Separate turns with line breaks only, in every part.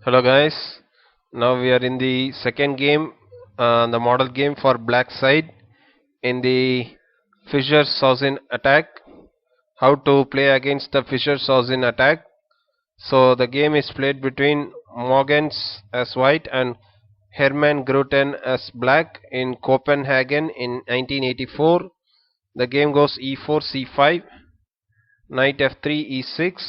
Hello guys, now we are in the second game, the model game for black side in the Fisher Sozin attack. How to play against the Fisher Sozin attack. So the game is played between Morgans as white and Herman Gruten as black in Copenhagen in 1984. The game goes e4 c5, knight f3 e6,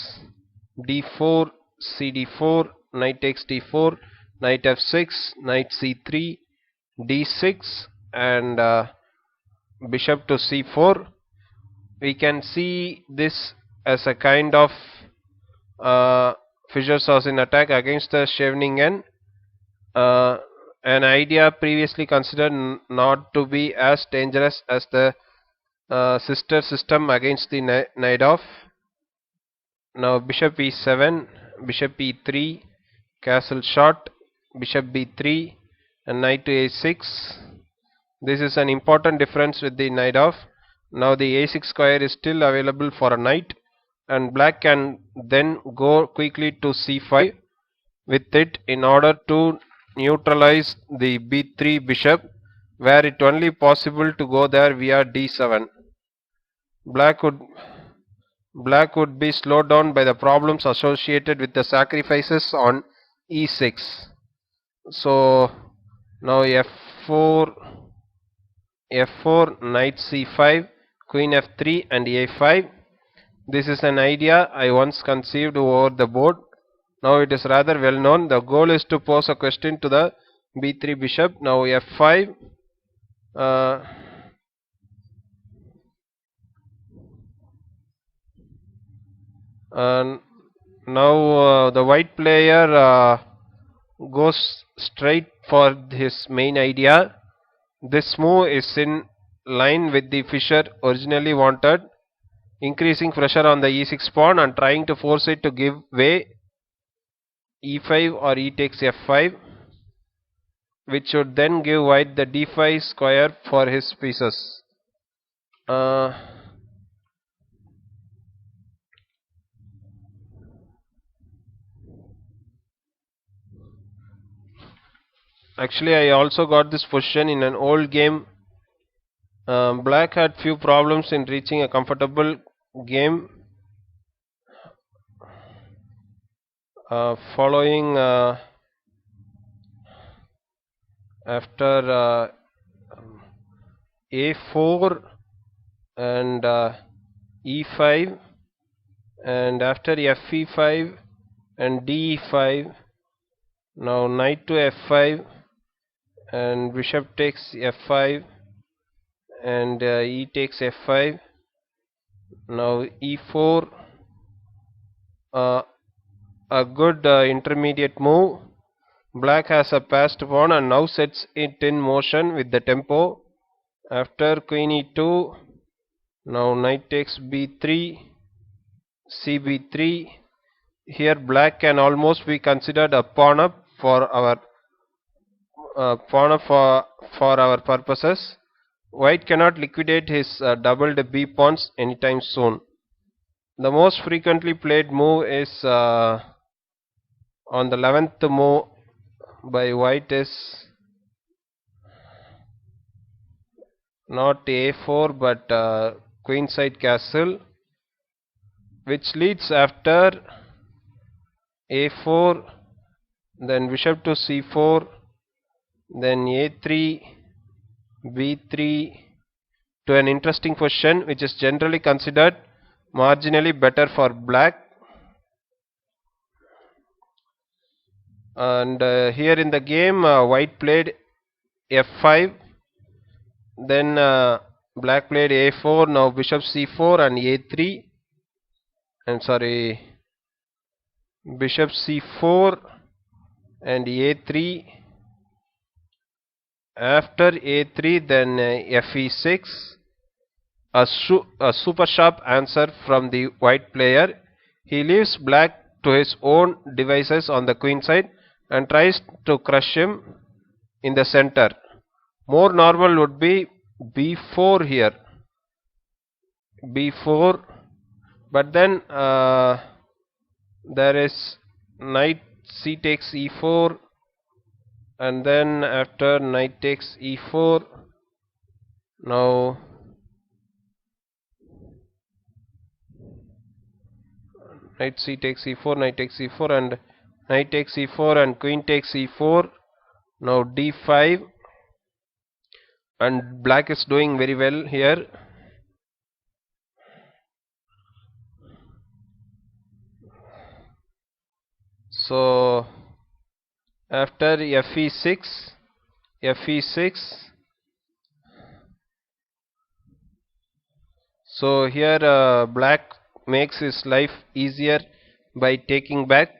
d4 cd4, knight takes d4, knight f6, knight c3, d6, and bishop to c4. We can see this as a kind of uh, Fischer-Sozin attack against the Scheveningen, uh, an idea previously considered not to be as dangerous as the sister system against the Naidov. Now bishop e7, bishop e3, castle shot, bishop b3, and knight to a6. This is an important difference with the Naidov. Now the a6 square is still available for a knight, and black can then go quickly to c5 with it in order to neutralize the b3 bishop, where it only possible to go there via d7. Black would Black would be slowed down by the problems associated with the sacrifices on e6. So now f4, knight c5, queen f3 and a5. This is an idea I once conceived over the board. Now it is rather well known. The goal is to pose a question to the b3 bishop. Now f5. And now the white player goes straight for his main idea. This move is in line with the Fischer originally wanted, increasing pressure on the e6 pawn and trying to force it to give way. e5 or e takes f5, which should then give white the d5 square for his pieces. Actually, I also got this position in an old game. Black had few problems in reaching a comfortable game following after a4 and e5, and after fe5 and de5. Now knight to f5 and bishop takes f5 and e takes f5. Now e4, a good intermediate move. Black has a passed pawn and now sets it in motion with the tempo. After queen e2, now knight takes b3, cb3. Here black can almost be considered a pawn up for our purposes. White cannot liquidate his doubled b pawns anytime soon. The most frequently played move is on the 11th move by white is not a4 but queenside castle, which leads after a4, then bishop to c4, then a3, b3, to an interesting position which is generally considered marginally better for black. And here in the game white played f5, then black played a4. Now bishop c4 and a3, and sorry, bishop c4 and a3. After a3, then fe6. A super sharp answer from the white player. He leaves black to his own devices on the queen side and tries to crush him in the center. More normal would be b4 here. b4, but then there is knight c takes e4, and then after knight takes e4, now knight c takes e4, knight takes e4, and knight takes e4, and queen takes e4. Now d5, and black is doing very well here. So after fe6, fe6. So here black makes his life easier by taking back.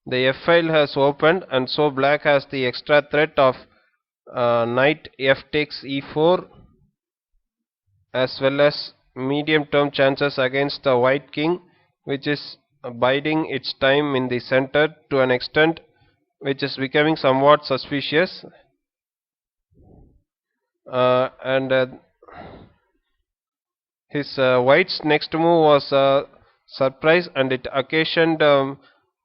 The f file has opened, and so black has the extra threat of knight f takes e4, as well as medium term chances against the white king, which is biding its time in the center to an extent which is becoming somewhat suspicious. And his white's next move was a surprise, and it occasioned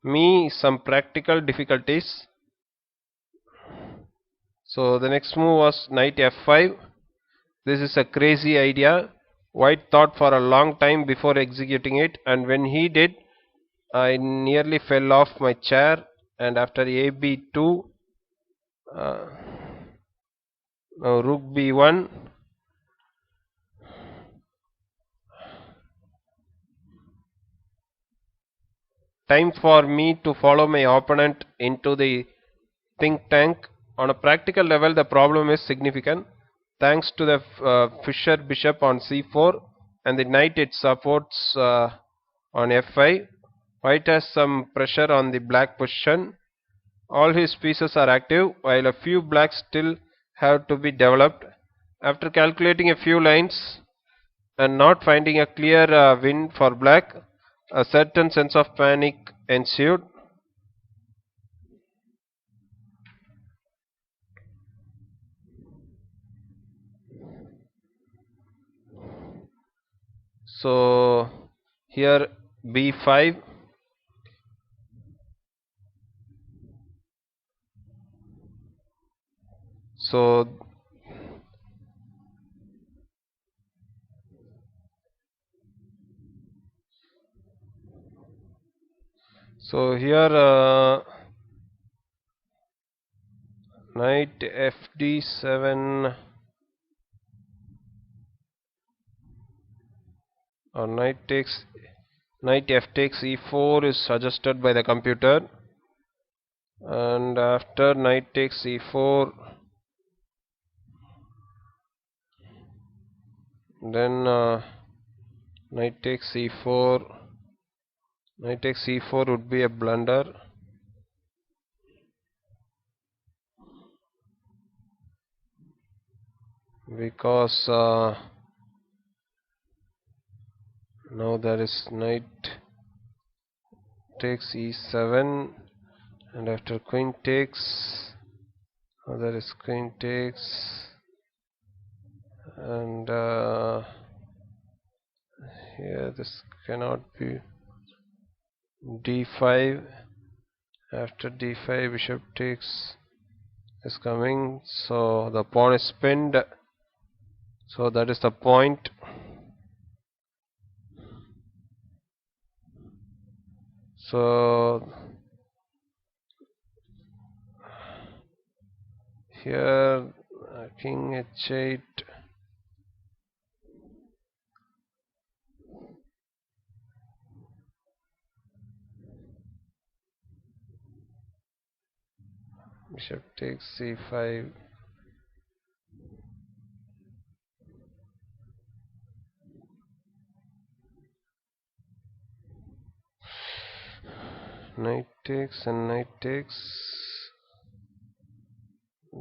me some practical difficulties. So the next move was knight f5. This is a crazy idea. White thought for a long time before executing it, and when he did, I nearly fell off my chair. And after ab2, uh, now rook b1. Time for me to follow my opponent into the think tank. On a practical level, the problem is significant. Thanks to the Fisher bishop on c4 and the knight it supports on f5, white has some pressure on the black position. All his pieces are active, while a few blacks still have to be developed. After calculating a few lines and not finding a clear win for black, a certain sense of panic ensued. So here b5. So here knight fd7 or knight f takes e4 is suggested by the computer, and after knight takes e4, then knight takes e4. Knight takes e4 would be a blunder, because now there is knight takes e7, and after queen takes, now there is queen takes, and here this cannot be. d5, after d5 bishop takes is coming, so the pawn is pinned, so that is the point. So here king h8, bishop takes c5, knight takes and knight takes,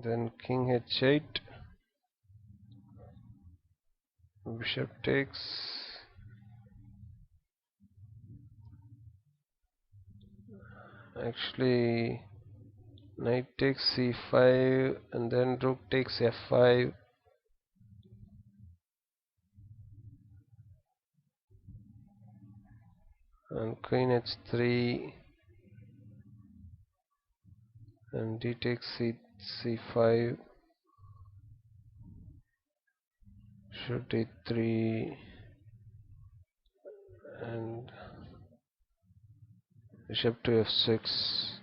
then king h8, bishop takes, actually knight takes c5, and then rook takes f5, and queen h3, and d takes c5, should d3, and bishop to f6.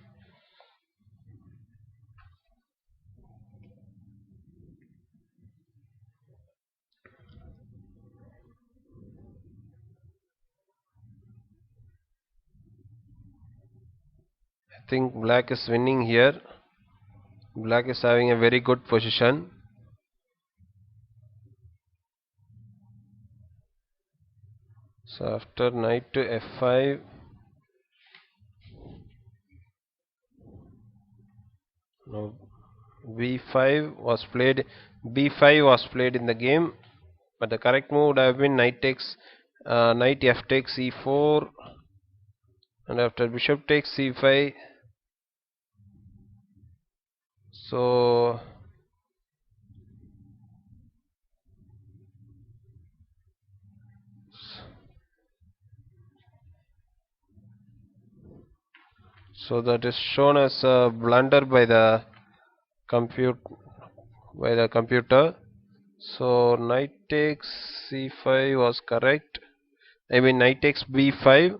I think black is winning here. Black is having a very good position. So after knight to f5, no, b5 was played. b5 was played in the game, but the correct move would have been knight f takes e4, and after bishop takes c5. So that is shown as a blunder by the compute computer. So knight takes c5 was correct. I mean knight takes b5.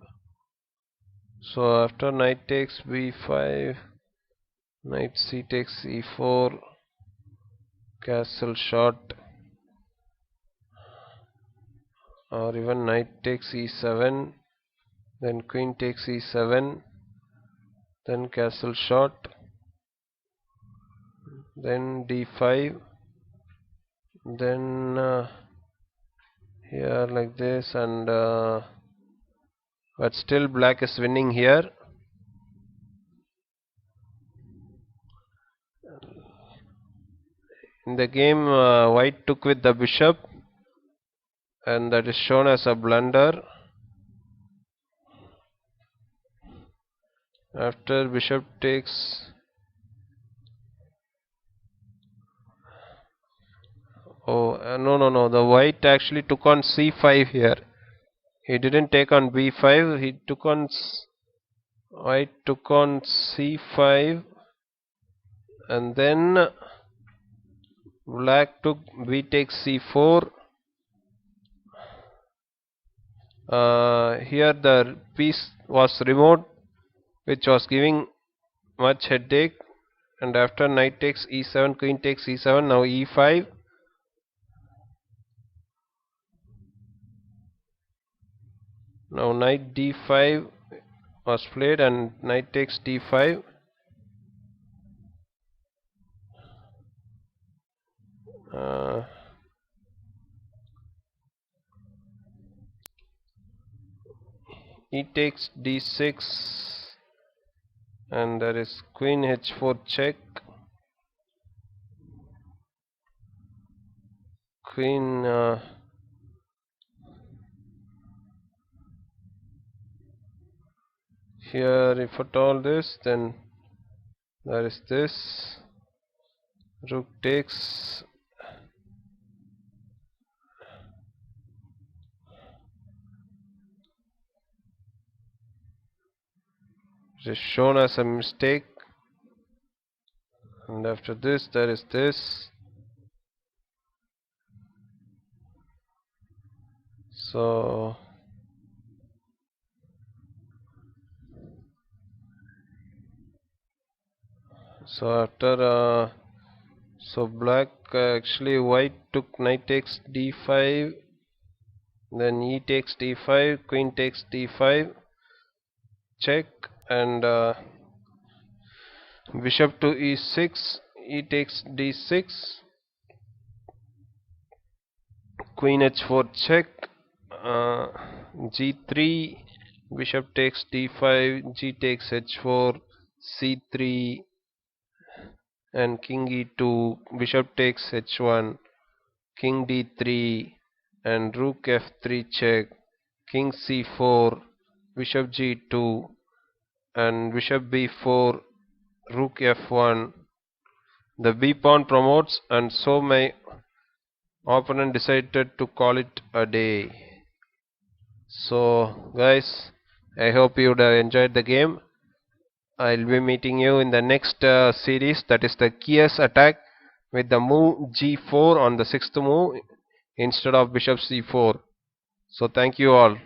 So after knight takes b5, knight c takes e4, castle shot, or even knight takes e7, then queen takes e7, then castle shot, then d5, then here like this, and but still black is winning here. In the game, white took with the bishop, and that is shown as a blunder. After bishop takes, no, the white actually took on c5 here. He didn't take on b5. He took on white took on c5, and then black took b takes c4. Here the piece was removed, which was giving much headache. And after knight takes e7, queen takes e7, now e5. Now knight d5 was played, and knight takes d5. E takes d6, and there is queen h4 check. Queen here, if at all this, then there is this. Rook takes. It is shown as a mistake, and after this there is this. So after black actually white took knight takes d5, then e takes d5, queen takes d5, check, and bishop to e6, e takes d6, queen h4 check, g3, bishop takes d5, g takes h4, c3, and king e2, bishop takes h1, king d3, and rook f3 check, king c4, bishop g2, and bishop b4, rook f1. The b pawn promotes, and so my opponent decided to call it a day. So guys, I hope you would have enjoyed the game. I'll be meeting you in the next series, that is the Kia's attack with the move g4 on the sixth move instead of bishop c4. So thank you all.